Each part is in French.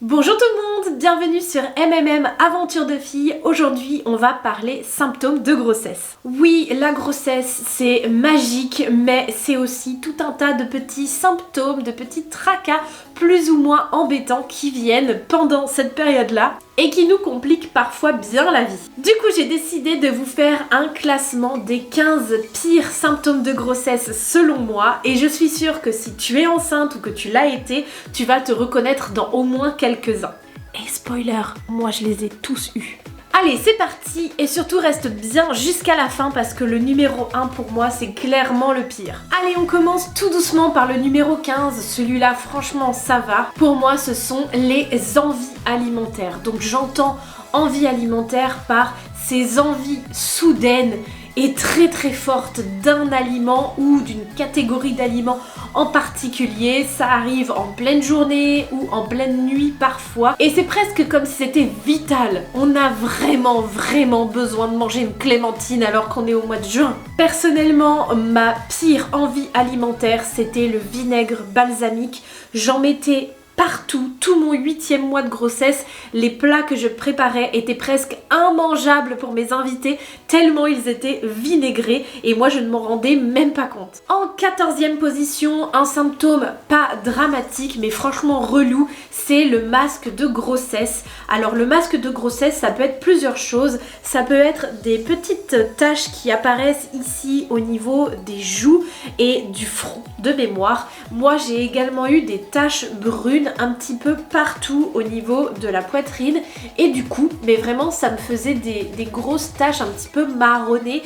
Bonjour tout le monde, bienvenue sur MMM Aventure de filles. Aujourd'hui on va parler symptômes de grossesse. Oui, la grossesse c'est magique, mais c'est aussi tout un tas de petits symptômes, de petits tracas plus ou moins embêtants qui viennent pendant cette période-là et qui nous compliquent parfois bien la vie. Du coup j'ai décidé de vous faire un classement des 15 pires symptômes de grossesse selon moi, et je suis sûre que si tu es enceinte ou que tu l'as été, tu vas te reconnaître dans au moins quelques-uns. Et spoiler, moi je les ai tous eus. Allez, c'est parti, et surtout reste bien jusqu'à la fin parce que le numéro 1 pour moi c'est clairement le pire. Allez, on commence tout doucement par le numéro 15, celui-là franchement ça va. Pour moi ce sont les envies alimentaires. Donc j'entends envie alimentaire par ces envies soudaines et très forte d'un aliment ou d'une catégorie d'aliments en particulier. Ça arrive en pleine journée ou en pleine nuit parfois, et c'est presque comme si c'était vital. On a vraiment besoin de manger une clémentine alors qu'on est au mois de juin. Personnellement, ma pire envie alimentaire c'était le vinaigre balsamique. J'en mettais partout, tout mon 8e mois de grossesse. Les plats que je préparais étaient presque immangeables pour mes invités tellement ils étaient vinaigrés, et moi je ne m'en rendais même pas compte. En 14e position, un symptôme pas dramatique mais franchement relou, c'est le masque de grossesse. Alors le masque de grossesse ça peut être plusieurs choses, ça peut être des petites taches qui apparaissent ici au niveau des joues et du front de mémoire. Moi j'ai également eu des taches brunes un petit peu partout au niveau de la poitrine, et du coup, mais vraiment ça me faisait des grosses taches un petit peu marronnées,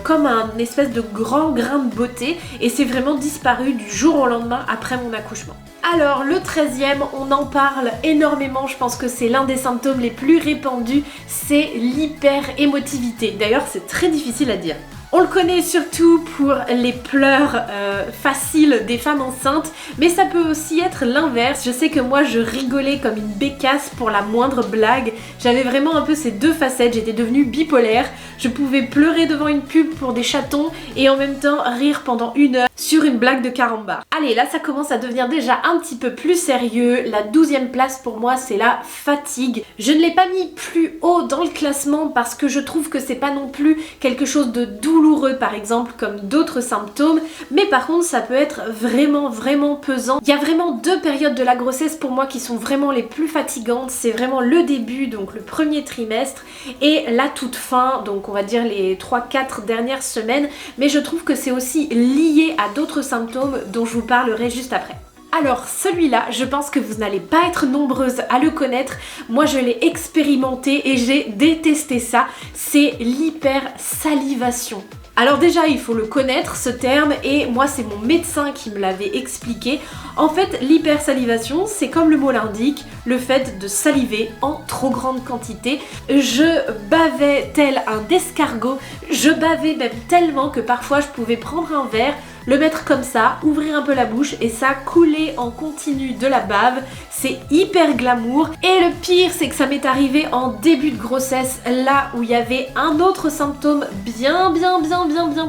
comme un espèce de grand grain de beauté, et c'est vraiment disparu du jour au lendemain après mon accouchement. Alors le 13e, on en parle énormément, je pense que c'est l'un des symptômes les plus répandus, c'est l'hyper-émotivité. D'ailleurs c'est très difficile à dire. On le connaît surtout pour les pleurs faciles des femmes enceintes, mais ça peut aussi être l'inverse. Je sais que moi je rigolais comme une bécasse pour la moindre blague. J'avais vraiment un peu ces deux facettes, j'étais devenue bipolaire. Je pouvais pleurer devant une pub pour des chatons et en même temps rire pendant 1 heure sur une blague de carambar. Allez, là ça commence à devenir déjà un petit peu plus sérieux. La 12e place pour moi c'est la fatigue. Je ne l'ai pas mis plus haut dans le classement parce que je trouve que c'est pas non plus quelque chose de douloureux par exemple comme d'autres symptômes, mais par contre ça peut être vraiment pesant. Il y a vraiment 2 périodes de la grossesse pour moi qui sont vraiment les plus fatigantes, c'est vraiment le début, donc le premier trimestre, et la toute fin, donc on va dire les 3-4 dernières semaines, mais je trouve que c'est aussi lié à d'autres symptômes dont je vous parlerai juste après. Alors celui-là, je pense que vous n'allez pas être nombreuses à le connaître. Moi je l'ai expérimenté et j'ai détesté ça. C'est l'hypersalivation. Alors déjà il faut le connaître ce terme, et moi c'est mon médecin qui me l'avait expliqué. En fait l'hypersalivation c'est comme le mot l'indique, le fait de saliver en trop grande quantité. Je bavais tel un escargot, je bavais même tellement que parfois je pouvais prendre un verre, le mettre comme ça, ouvrir un peu la bouche et ça coulait en continu de la bave. C'est hyper glamour, et le pire c'est que ça m'est arrivé en début de grossesse, là où il y avait un autre symptôme bien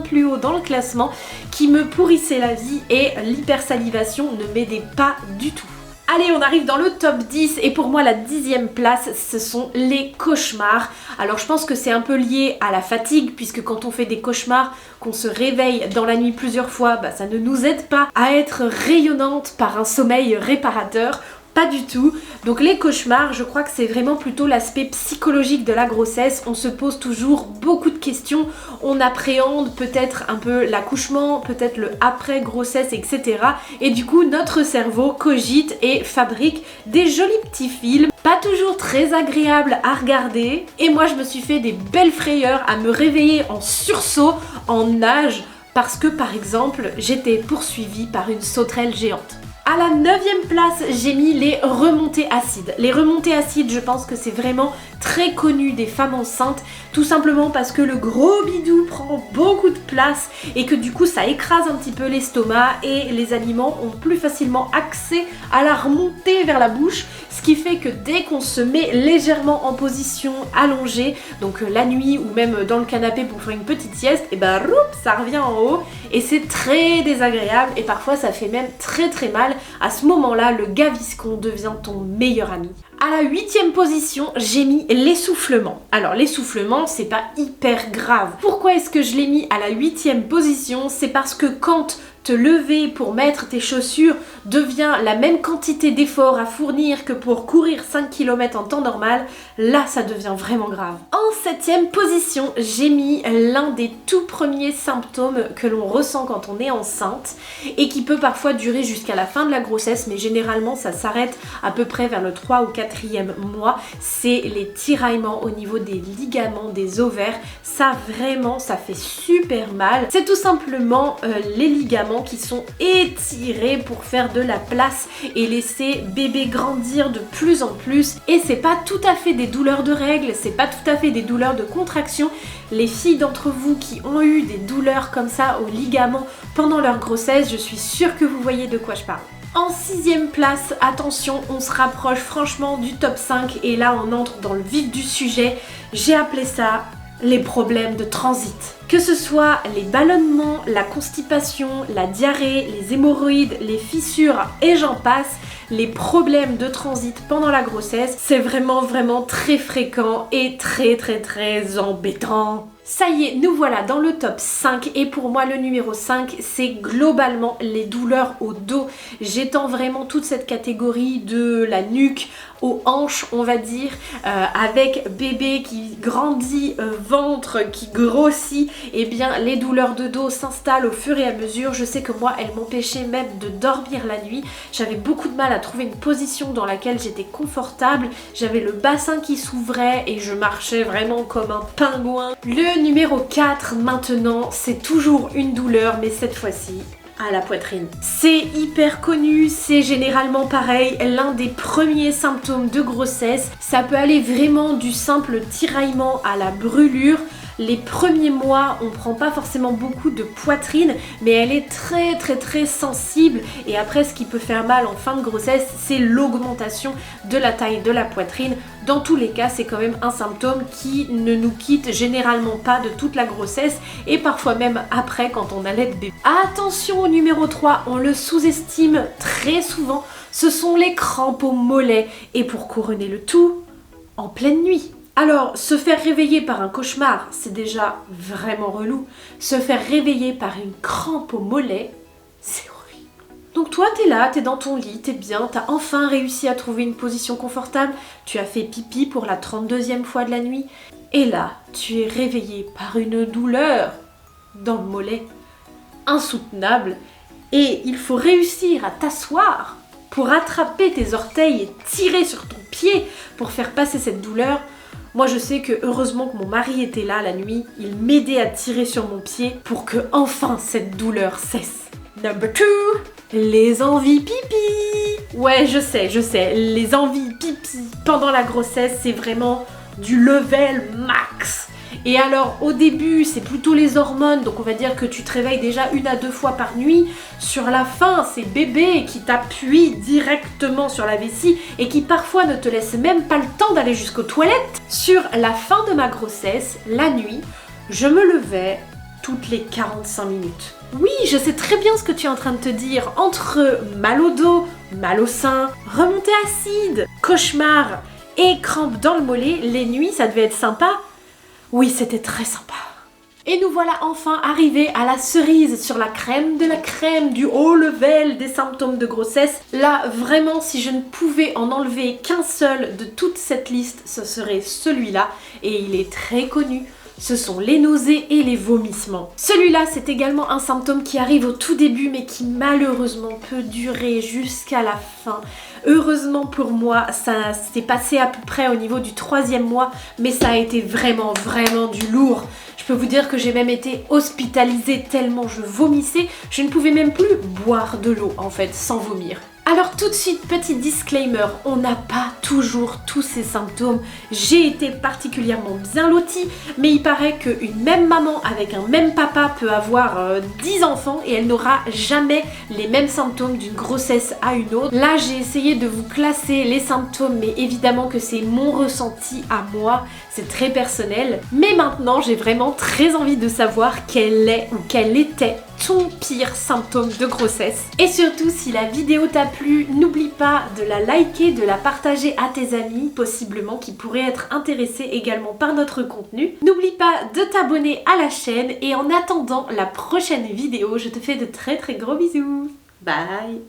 plus haut dans le classement qui me pourrissait la vie, et l'hypersalivation ne m'aidait pas du tout. Allez, on arrive dans le top 10, et pour moi la 10e place ce sont les cauchemars. Alors je pense que c'est un peu lié à la fatigue, puisque quand on fait des cauchemars, qu'on se réveille dans la nuit plusieurs fois, ça ne nous aide pas à être rayonnante par un sommeil réparateur. Pas du tout. Donc les cauchemars, je crois que c'est vraiment plutôt l'aspect psychologique de la grossesse. On se pose toujours beaucoup de questions, on appréhende peut-être un peu l'accouchement, peut-être le après-grossesse, etc. Et du coup notre cerveau cogite et fabrique des jolis petits films, pas toujours très agréables à regarder. Et moi je me suis fait des belles frayeurs à me réveiller en sursaut, en nage, parce que par exemple j'étais poursuivie par une sauterelle géante. À la 9e place, j'ai mis les remontées acides. Les remontées acides, je pense que c'est vraiment très connu des femmes enceintes, tout simplement parce que le gros bidou prend beaucoup de place et que du coup ça écrase un petit peu l'estomac, et les aliments ont plus facilement accès à la remontée vers la bouche. Ce qui fait que dès qu'on se met légèrement en position allongée, donc la nuit ou même dans le canapé pour faire une petite sieste, et ben ça revient en haut et c'est très désagréable et parfois ça fait même très très mal. À ce moment-là, le gaviscon devient ton meilleur ami. À la 8e position, j'ai mis l'essoufflement. Alors l'essoufflement, c'est pas hyper grave. Pourquoi est-ce que je l'ai mis à la 8e position? C'est parce que quand te lever pour mettre tes chaussures devient la même quantité d'effort à fournir que pour courir 5 km en temps normal, là ça devient vraiment grave. En 7e position, j'ai mis l'un des tout premiers symptômes que l'on ressent quand on est enceinte et qui peut parfois durer jusqu'à la fin de la grossesse, mais généralement ça s'arrête à peu près vers le 3 ou 4e mois. C'est les tiraillements au niveau des ligaments, des ovaires. Ça vraiment, ça fait super mal. C'est tout simplement les ligaments qui sont étirés pour faire de la place et laisser bébé grandir de plus en plus. Et c'est pas tout à fait des douleurs de règles, c'est pas tout à fait des douleurs de contraction. Les filles d'entre vous qui ont eu des douleurs comme ça aux ligaments pendant leur grossesse, je suis sûre que vous voyez de quoi je parle. En 6e place, attention, on se rapproche franchement du top 5 et là on entre dans le vif du sujet. J'ai appelé ça les problèmes de transit. Que ce soit les ballonnements, la constipation, la diarrhée, les hémorroïdes, les fissures et j'en passe, les problèmes de transit pendant la grossesse, c'est vraiment très fréquent et très embêtant. Ça y est, nous voilà dans le top 5 et pour moi le numéro 5 c'est globalement les douleurs au dos. J'étends vraiment toute cette catégorie de la nuque aux hanches on va dire, avec bébé qui grandit, ventre qui grossit, et bien les douleurs de dos s'installent au fur et à mesure. Je sais que moi elles m'empêchaient même de dormir la nuit, j'avais beaucoup de mal à trouver une position dans laquelle j'étais confortable, j'avais le bassin qui s'ouvrait et je marchais vraiment comme un pingouin. Le numéro 4 maintenant, c'est toujours une douleur mais cette fois-ci à la poitrine. C'est hyper connu, c'est généralement pareil, l'un des premiers symptômes de grossesse. Ça peut aller vraiment du simple tiraillement à la brûlure. Les premiers mois, on prend pas forcément beaucoup de poitrine, mais elle est très sensible. Et après, ce qui peut faire mal en fin de grossesse, c'est l'augmentation de la taille de la poitrine. Dans tous les cas, c'est quand même un symptôme qui ne nous quitte généralement pas de toute la grossesse et parfois même après quand on allait bébé. Attention au numéro 3, on le sous-estime très souvent, ce sont les crampes aux mollets. Et pour couronner le tout, en pleine nuit. Alors, se faire réveiller par un cauchemar, c'est déjà vraiment relou. Se faire réveiller par une crampe au mollet, c'est horrible. Donc toi, t'es là, t'es dans ton lit, t'es bien, t'as enfin réussi à trouver une position confortable, tu as fait pipi pour la 32e fois de la nuit, et là, tu es réveillé par une douleur dans le mollet, insoutenable, et il faut réussir à t'asseoir pour attraper tes orteils et tirer sur ton pied pour faire passer cette douleur. Moi je sais que heureusement que mon mari était là la nuit, il m'aidait à tirer sur mon pied pour que enfin cette douleur cesse. Number 2, les envies pipi. Ouais je sais, les envies pipi pendant la grossesse c'est vraiment du level max. Et alors au début c'est plutôt les hormones, donc on va dire que tu te réveilles déjà 1 à 2 fois par nuit. Sur la fin c'est bébé qui t'appuie directement sur la vessie et qui parfois ne te laisse même pas le temps d'aller jusqu'aux toilettes. Sur la fin de ma grossesse, la nuit, je me levais toutes les 45 minutes. Oui, je sais très bien ce que tu es en train de te dire. Entre mal au dos, mal au sein, remontée acide, cauchemar et crampes dans le mollet, les nuits ça devait être sympa. Oui, c'était très sympa. Et nous voilà enfin arrivés à la cerise sur la crème de la crème du haut level des symptômes de grossesse. Là, vraiment, si je ne pouvais en enlever qu'un seul de toute cette liste, ce serait celui-là. Et il est très connu. Ce sont les nausées et les vomissements. Celui-là, c'est également un symptôme qui arrive au tout début, mais qui malheureusement peut durer jusqu'à la fin. Heureusement pour moi, ça s'est passé à peu près au niveau du 3e mois, mais ça a été vraiment du lourd. Je peux vous dire que j'ai même été hospitalisée tellement je vomissais, je ne pouvais même plus boire de l'eau en fait, sans vomir. Alors tout de suite, petit disclaimer, on n'a pas toujours tous ces symptômes. J'ai été particulièrement bien lotie, mais il paraît qu'une même maman avec un même papa peut avoir 10 enfants et elle n'aura jamais les mêmes symptômes d'une grossesse à une autre. Là, j'ai essayé de vous classer les symptômes, mais évidemment que c'est mon ressenti à moi, c'est très personnel. Mais maintenant, j'ai vraiment très envie de savoir quel est ou quel était ton pire symptôme de grossesse. Et surtout, si la vidéo t'a plu, n'oublie pas de la liker, de la partager à tes amis, possiblement qui pourraient être intéressés également par notre contenu. N'oublie pas de t'abonner à la chaîne et en attendant la prochaine vidéo, je te fais de très gros bisous. Bye!